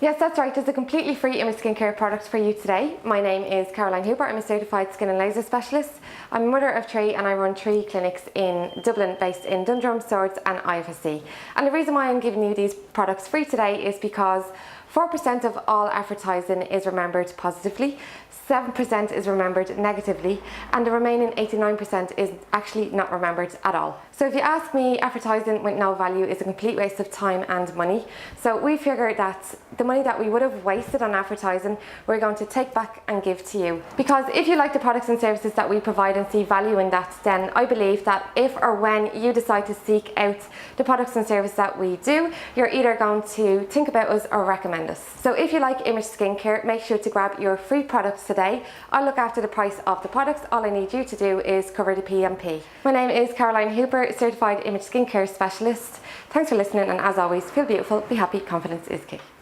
Yes, that's right. There's a completely free image skincare product for you today. My name is Caroline Hooper. I'm a certified skin and laser specialist. I'm a mother of three and I run 3 clinics in Dublin based in Dundrum, Swords and IFSC. And the reason why I'm giving you these products free today is because 4% of all advertising is remembered positively, 7% is remembered negatively, and the remaining 89% is actually not remembered at all. So if you ask me, advertising with no value is a complete waste of time and money. So we figured that the money that we would have wasted on advertising, we're going to take back and give to you. Because if you like the products and services that we provide and see value in that, then I believe that if or when you decide to seek out the products and services that we do, you're either going to think about us or recommend us. So if you like image skincare, make sure to grab your free products today. I'll look after the price of the products. All I need you to do is cover the P&P. My name is Caroline Hooper, certified image skincare specialist. Thanks for listening, and as always, feel beautiful, be happy, confidence is key.